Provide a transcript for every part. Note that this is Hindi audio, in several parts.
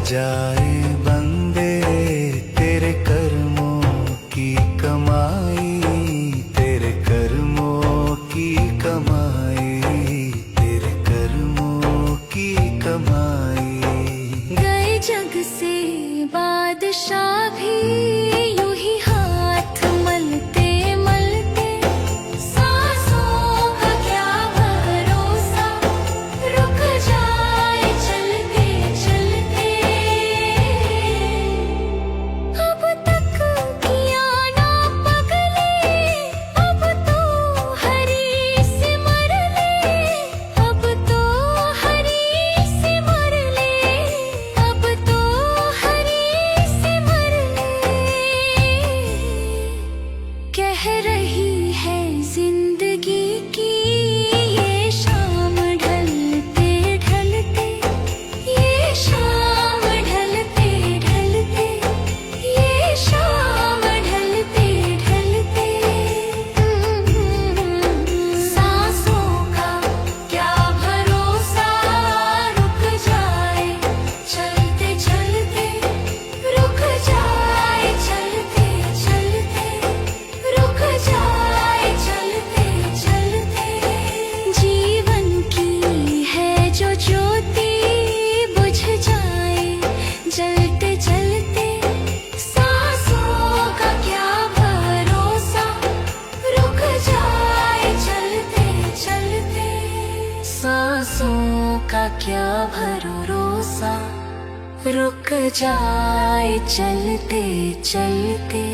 जाए बंदे तेरे कर्मों की कमाई, तेरे कर्मों की कमाई, तेरे कर्मों की कमाई। गए जग से बादशाह भी यूं ही हाथ मलते मलते, सांसों का क्या भरोसा, रुक जाए चलते चलते। अब तक किया ना पगले, अब तो हरी सिमर ले, अब तो हरी सिमर ले, अब तो हरी सिमर ले। कह रही है जिंदगी की ये शाम ढलते ढलते, ये शाम ढलते ढलते, ये शाम ढलते ढलते। सांसों का क्या भरोसा, रुक जाए चलते चलते, रुक जाए चलते चलते, रुक जाए चलते चलते। जीवन की है जो ज्योति बुझ जाए जलते जलते, सांसों का क्या भरोसा, रुक जाए चलते चलते। सांसों का क्या भरोसा, रुक जाए चलते चलते।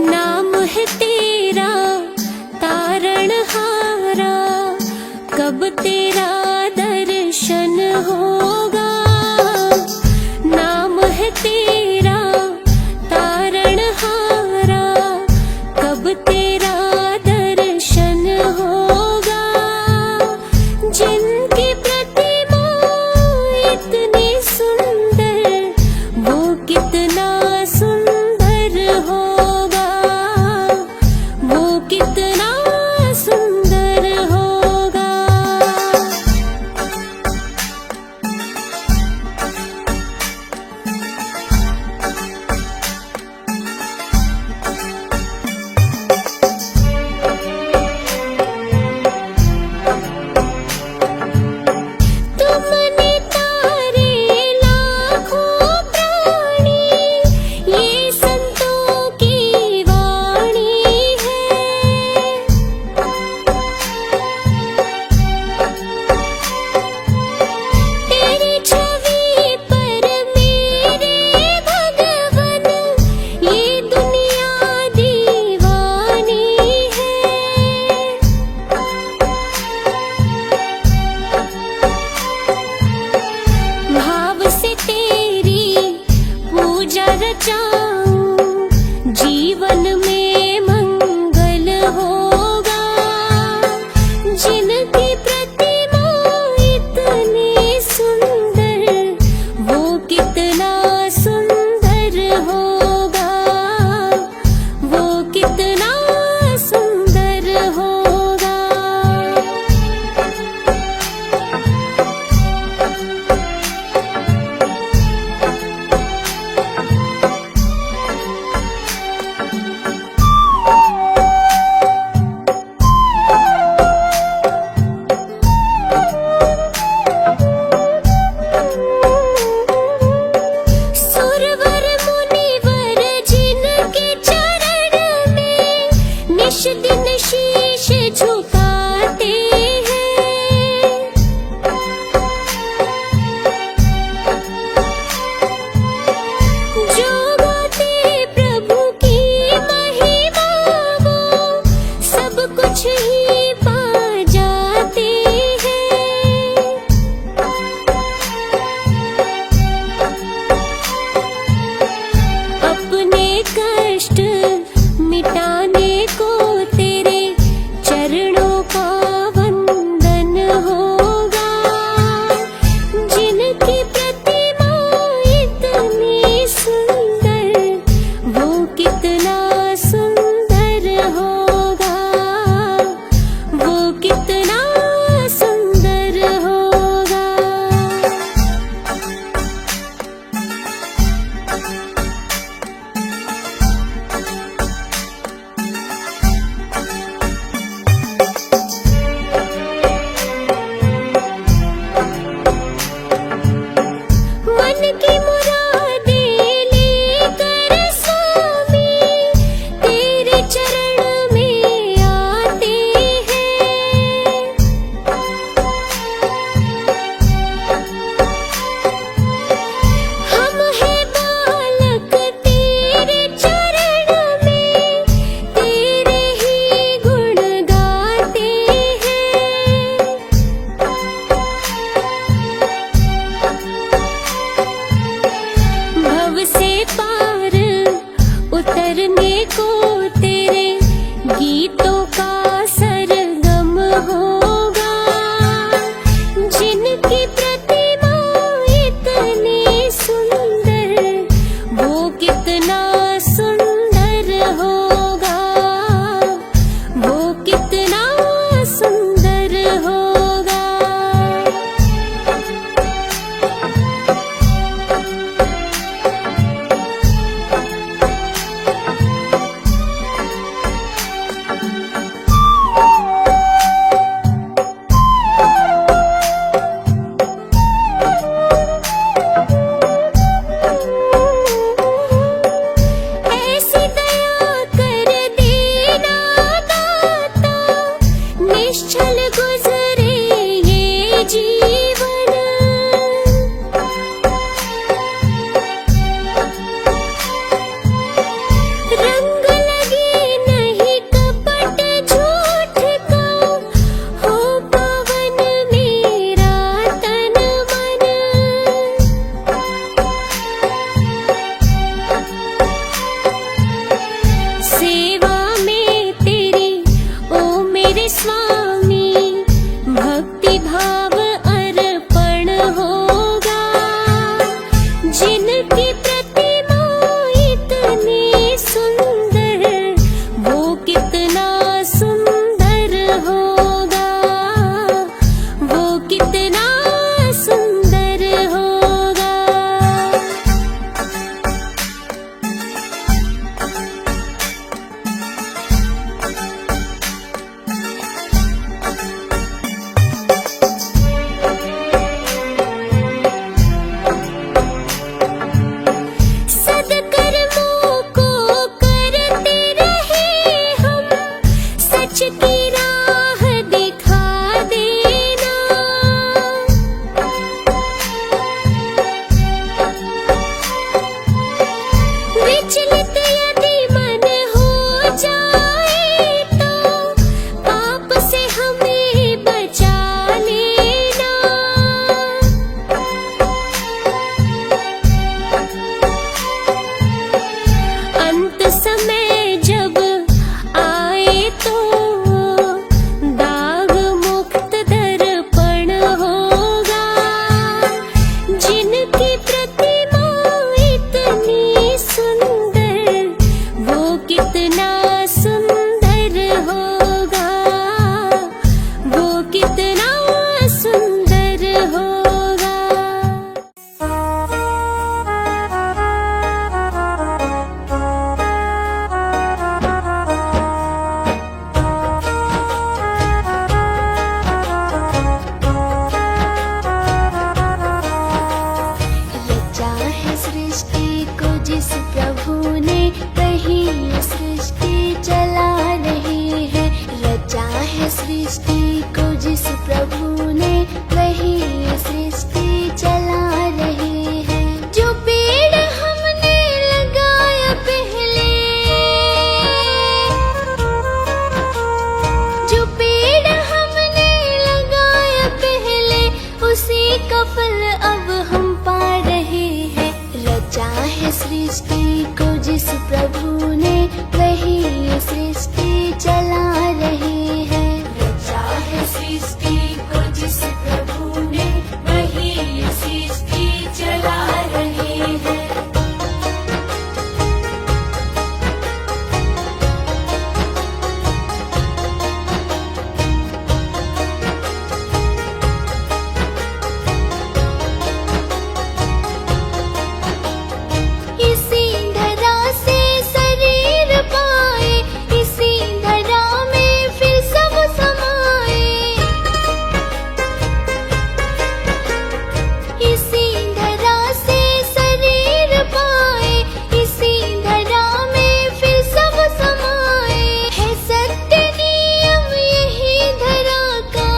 नाम है तेरा तारा करने को तेरे गीतों का सरगम होगा। जिनकी प्रतिमा इतनी सुंदर, वो कितना सुंदर होगा, वो कितना सुंदर होगा। ऐसी दया कर देना दाता, निश्चल गुजरे ये जीवन। रंग लगे नहीं कपट झूठ का, हो पावन मेरा तन मन। सेवा में तेरी ओ मेरे स्वामी, भक्ति भाव अर्पण होगा। जिनकी प्रतिमा इतनी सुंदर, वो कितना सुंदर होगा, वो कितना सुंदर होगा। सद्कर्मों को करते रहे हम, सच की राह दिखा देना। विचलित यदि मन हो जाए तो, पाप से हमें बचा लेना। अंत समय जब आए तो, दाग मुक्त दर्पण होगा। जिनकी प्रतिमा इतनी सुंदर, वो कितना सुंदर होगा, वो कितना सुंदर होगा। रचा है सृष्टि को जिस प्रभु ने, वही ये सृष्टि चला रही है। रचा है सृष्टि को जिस प्रभु ने, वही ये सृष्टि चला रही है। जो पेड़ हमने लगाया पहले, जो पेड़ हमने लगाया पहले, उसी का फल अब हम पा रहे हैं। रचा है सृष्टि को जिस प्रभु ने, वही ये सृष्टि चला रही है। रचा है सृष्टि को जिस प्रभु ने, वही ये सृष्टि चला रही है। इसी धरा से शरीर पाए, इसी धरा में फिर सब समाए। इसी धरा से शरीर पाए, इसी धरा में फिर सब समाए। है सत्य नियम यही धरा का,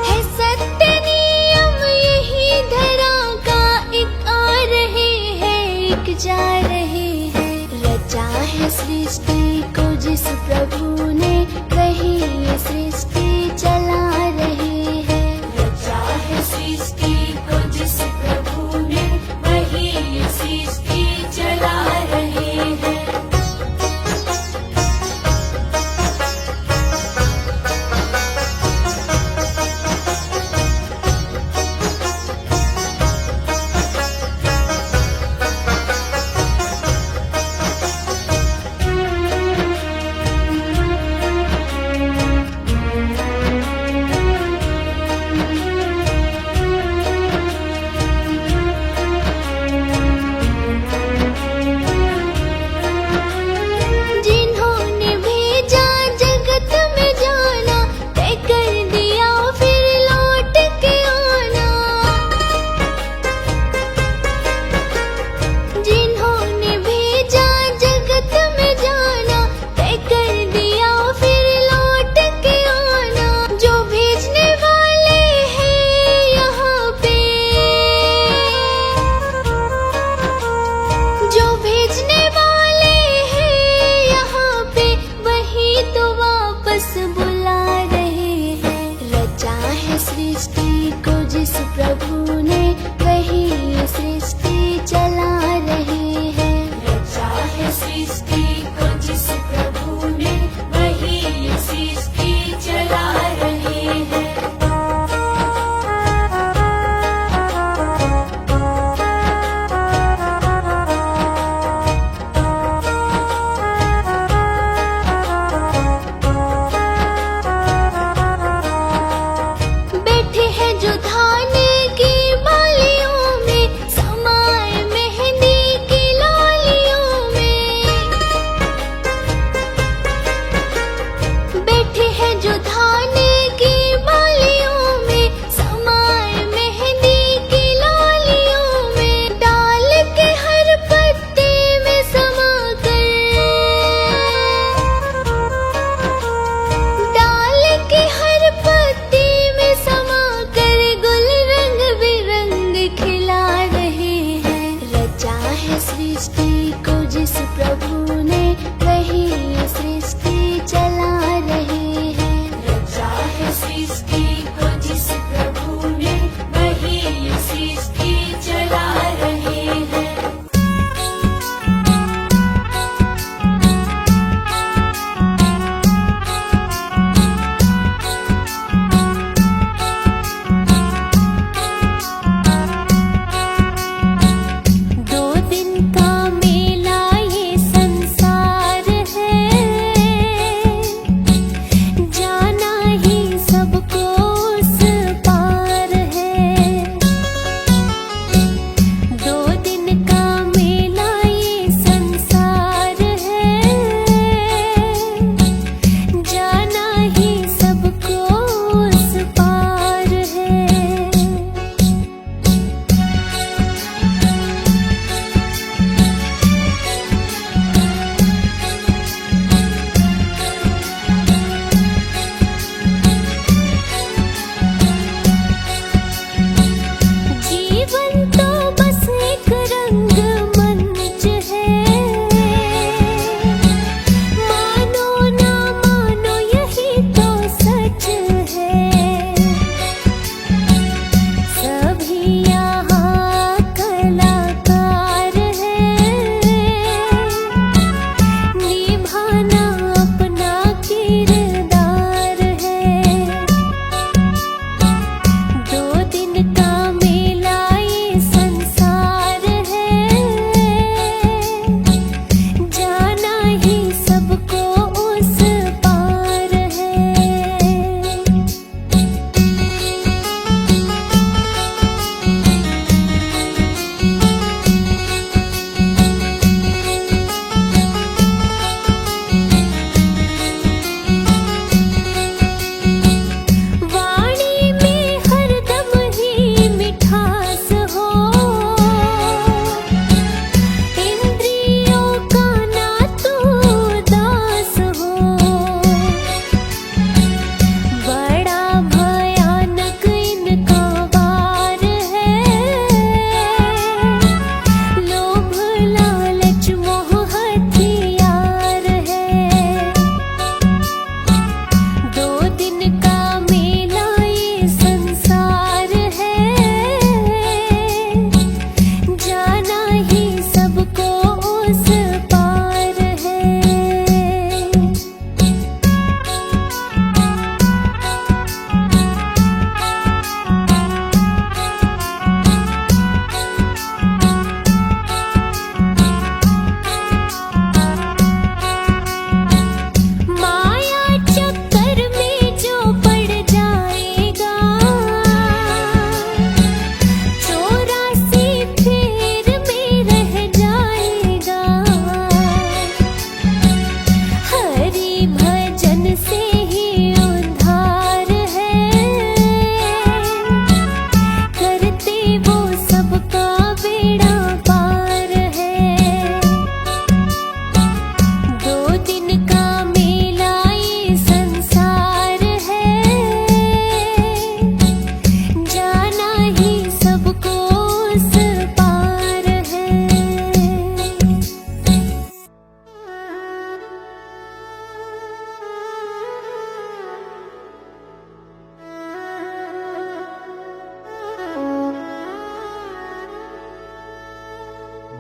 है सत्य नियम यही धरा का। एक आ रहे हैं, एक जा रहे हैं। रचा है सृष्टि को जिस प्रभु ने, वही ये सृष्टि चला रही है। रचा है सृष्टि को जिस प्रभु ने, वही ये सृष्टि को जिस प्रभु ने, वही ये सृष्टि चला रहे हैं। रचा है सृष्टि को जिस प्रभु ने, वही ये सृष्टि चला रहे हैं।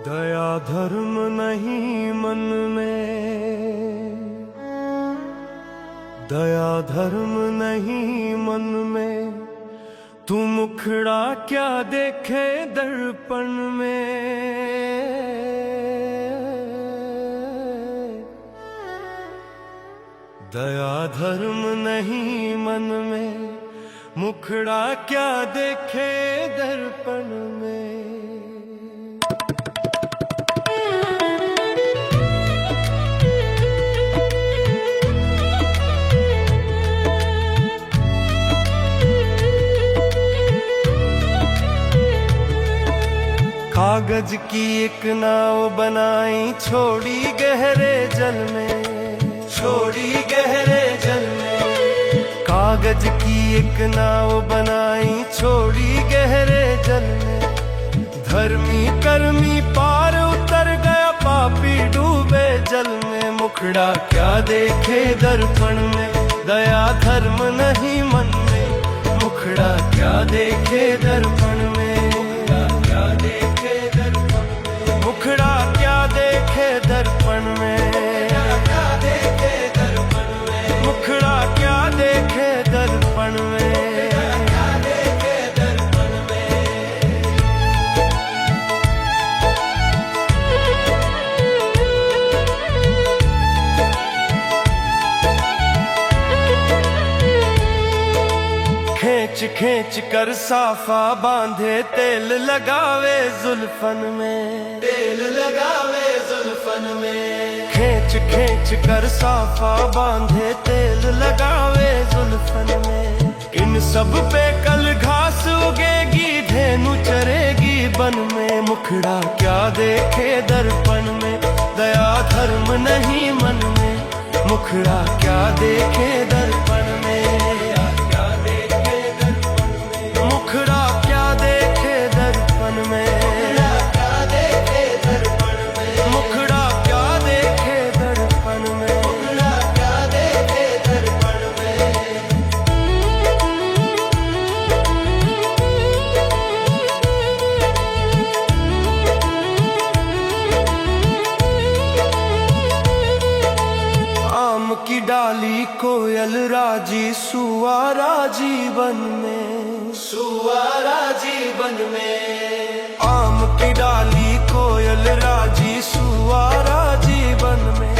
दया धर्म नहीं मन में, दया धर्म नहीं मन में, तू मुखड़ा क्या देखे दर्पण में। दया धर्म नहीं मन में, मुखड़ा क्या देखे दर्पण में। कागज की एक नाव बनाई, छोड़ी गहरे जल में, छोड़ी गहरे जल में। कागज की एक नाव बनाई, छोड़ी गहरे जल में। धर्मी कर्मी पार उतर मुखड़ा क्या देखे दर्पण में, दया धर्म नहीं मन में। मुखड़ा क्या देखे दर्पण में, मुखड़ा क्या देखे दर्पण में। मुखड़ा क्या देखे दर्पण में, क्या देखे दर्पण में। मुखड़ा क्या देखे दर्पण में, क्या देखे दर्पण में। खींच खींच कर साफा बांधे, तेल लगावे जुल्फन में, तेल लगावे जुल्फन में। खींच खींच कर साफा बांधे, तेल लगावे जुल्फन में। इन सब पे कल घास उगेगी, धेनु चरेगी बन में। मुखड़ा क्या देखे दर्पण में, दया धर्म नहीं मन में। मुखड़ा क्या देखे दर्पण में, मुखड़ा क्या देखे दर्पण में, क्या देखे दर्पण में। मुखड़ा क्या देखे दर्पण में, मुखड़ा क्या देखे दर्पण में। आम की डाली कोयल राजी, सुवारा जीवन में, सुवारा जीवन में। आम की डाली कोयल राजी, सुवारा जीवन में।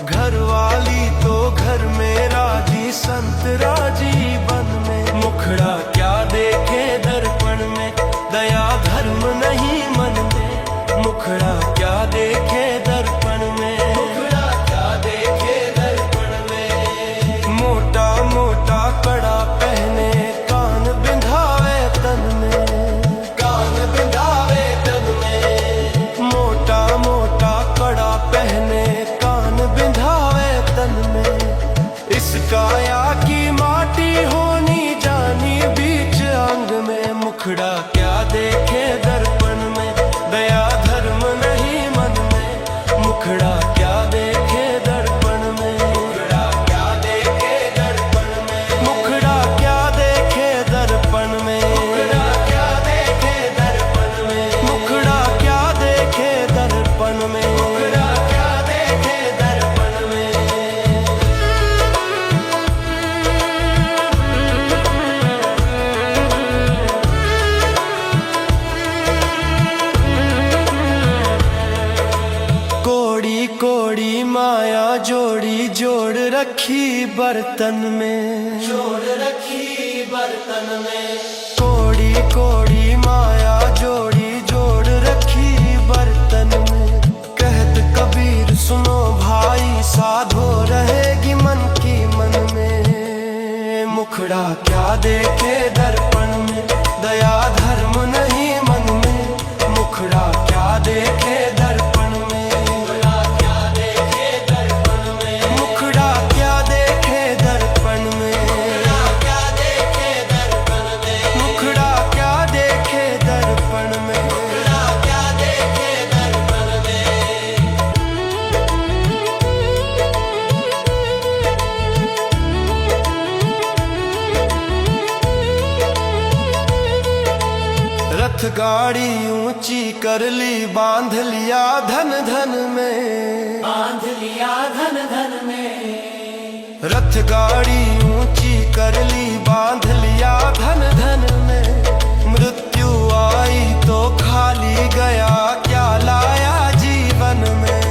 घर वाली तो घर में राजी, संत राजी बन में। मुखड़ा क्या देखे दर्पण में, दया धर्म नहीं मन में। मुखड़ा क्या देखे दर्पण में, मुखड़ा क्या देखे दर्पण में। मोटा मोटा कड़ा पहने, कान बिंधावे तन में, कान बिंधावे तन में। मोटा मोटा कड़ा पहने, कान बिंधावे तन में। इस काया की माटी होनी जानी बीच अंग में। मुखड़ा क्या देखे दर्पण में, दया धर्म नहीं मन में। मुखड़ा क्या देखे दर्पण में, मुखड़ा क्या देखे दर्पण में। मुखड़ा क्या देखे दर्पण में, मुखड़ा क्या देखे दर्पण में। मुखड़ा क्या देखे दर्पण में, मुखड़ा क्या देखे दर्पण में। कोड़ी कोड़ी माया जोड़ी, जोड़ रखी बर्तन में, जोड़ रखी बर्तन में। कोड़ी कोड़ी माया जोड़ी, जोड़ रखी बर्तन में। कहत कबीर सुनो भाई, साधो रहेगी मन की मन में। मुखड़ा क्या देखे दर्पण में, दया धर्म नहीं मन में। मुखड़ा क्या देखे दर्पण में, मुखड़ा क्या देखे दर्पण में। मुखड़ा क्या देखे दर्पण में, मुखड़ा क्या देखे दर्पण में। मुखड़ा क्या देखे दर्पण में, मुखड़ा क्या देखे दर्पण में। रथ गाड़ी ऊंची कर ली, बांध लिया धन धन में, बांध लिया धन धन में। रथ गाड़ी ऊंची कर ली, बांध लिया धन धन में। मृत्यु आई तो खाली गया, क्या लाया जीवन में।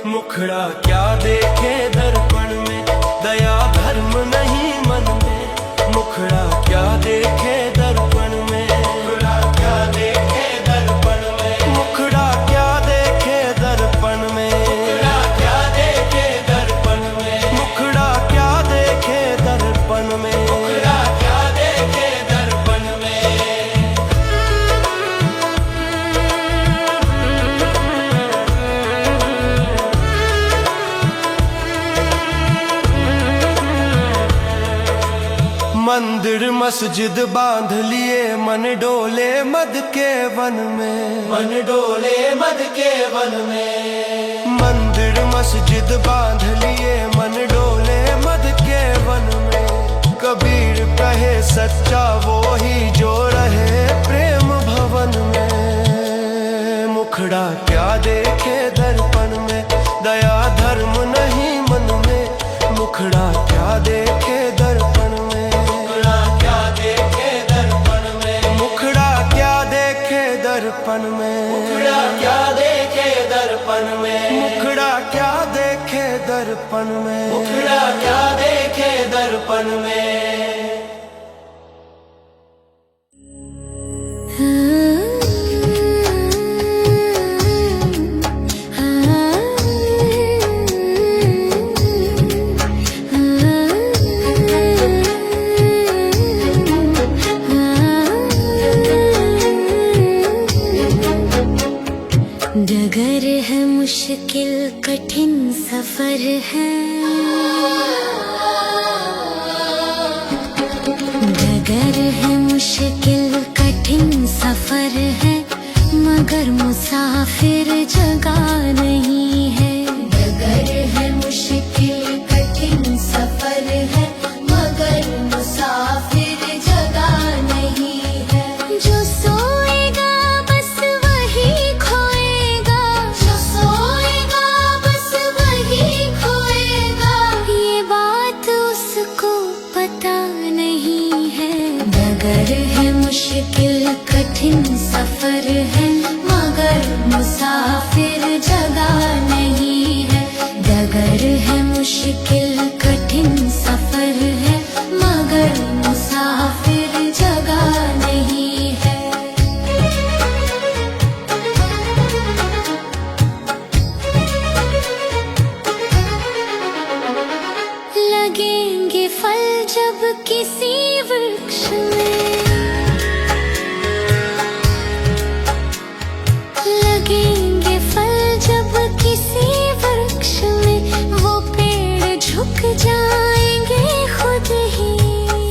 मुखड़ा क्या देखे दर्पण में, दया धर्म नहीं मन में। मुखड़ा क्या देखे दर्पण में, मुखड़ा क्या देखे दर्पण में। मुखड़ा क्या देखे दर्पण में, मुखड़ा क्या देखे दर्पण में। मुखड़ा क्या देखे दर्पण में, मुखड़ा क्या देखे दर्पण में। मंदिर मस्जिद बांध लिए, मन डोले मद के वन में, मन डोले मद के वन में। मंदिर बस जिद बांध लिए मन डोले मद के वन में। कबीर कहे सच्चा वो ही जो रहे प्रेम भवन में। मुखड़ा क्या देखे दर्पण में, दया धर्म नहीं मन में। मुखड़ा क्या देखे दर्पण में, मुखड़ा क्या देखे दर्पण में। मुखड़ा क्या देखे दर्पण में, मुखड़ा क्या देखे दर्पण में। मुखड़ा क्या देखे दर्पण में, मुखड़ा क्या देखे दर्पण में। डगर है मुश्किल कठिन सफर है, डगर है मुश्किल कठिन सफर है, मगर मुसाफिर जगह नहीं है। डगर है मुश्किल कठिन सफर है, मगर मुसाफिर जगह नहीं है। जो सोएगा बस वही खोएगा, जो सोएगा बस वही खोएगा, ये बात उसको पता नहीं है। डगर है मुश्किल कठिन सफर है, मगर मुसाफिर जगह नहीं है। डगर है मुश्किल कठिन सफर है, मगर मुसाफिर जगह नहीं है। लगेंगे फल जब किसी वृक्ष में, लगेंगे फल जब किसी वृक्ष में, वो पेड़ झुक जाएंगे खुद ही,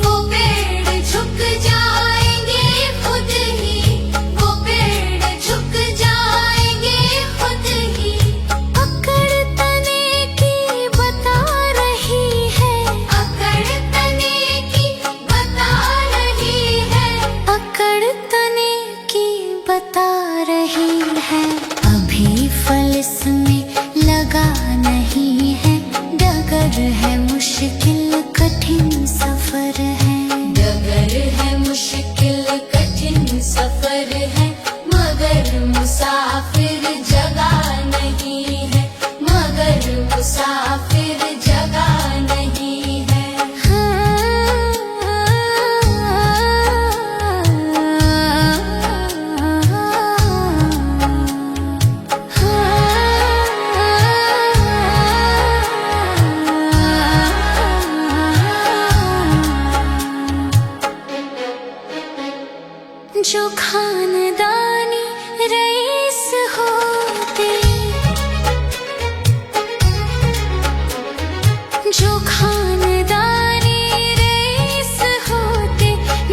वो पेड़ झुक जाएंगे खुद ही, वो पेड़ झुक जाएंगे खुद ही। अकड़ तने की बता रही है, अकड़ तने की बता रही है, अकड़ तने की बता रही है। अभी फल इसमें लगा नहीं है, डगर है मुश्किल कठिन सफर है। डगर है मुश्किल कठिन सफर है, मगर मुसाफिर जगह नहीं है, मगर मुसाफिर जगह नहीं है। जो खानदानी रईस होते, जो खानदानी रईस होते,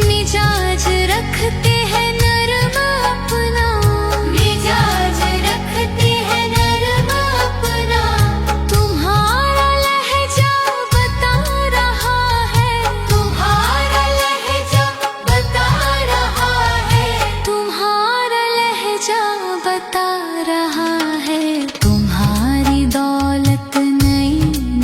मिजाज रखते हैं नरम अपना, मिजाज रखते हैं नरम अपना। तुम्हारा लहजा बता रहा है, तुम्हारा लहजा बता रहा है, तुम्हारा लहजा बता रहा है। तुम्हारी दौलत नई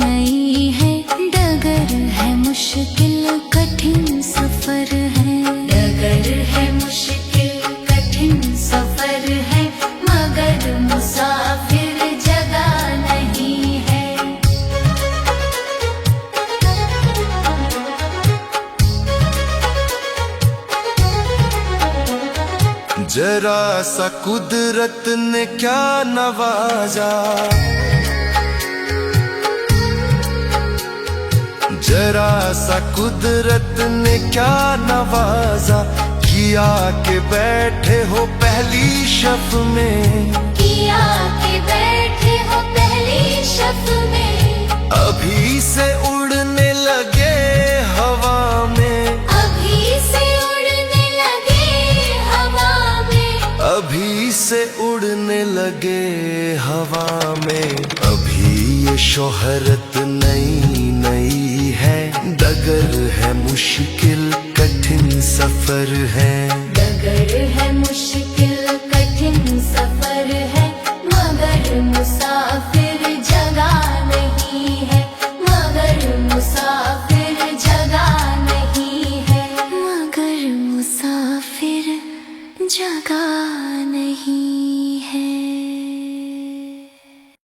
नई है, डगर है मुश्किल कठिन सफर है। डगर है मुश्किल कठिन सफर है, मगर मुसाफिर जगह नहीं है। जरा सा कुदरत ने क्या नवाजा, जरा सा कुदरत ने क्या नवाजा, किया के बैठे हो पहली शफ में, किया के बैठे हो पहली शफ में। अभी से उड़ने लगे हवा में, अभी से उड़ने लगे हवा में, अभी से उड़ने लगे हवा में। अभी ये शोहरत नई नई है, डगर है मुश्किल कठिन सफर है। डगर है मुश्किल कठिन सफर है, मगर मुसाफिर जगह नहीं है, मगर मुसाफिर जगह नहीं है, मगर मुसाफिर जगह नहीं।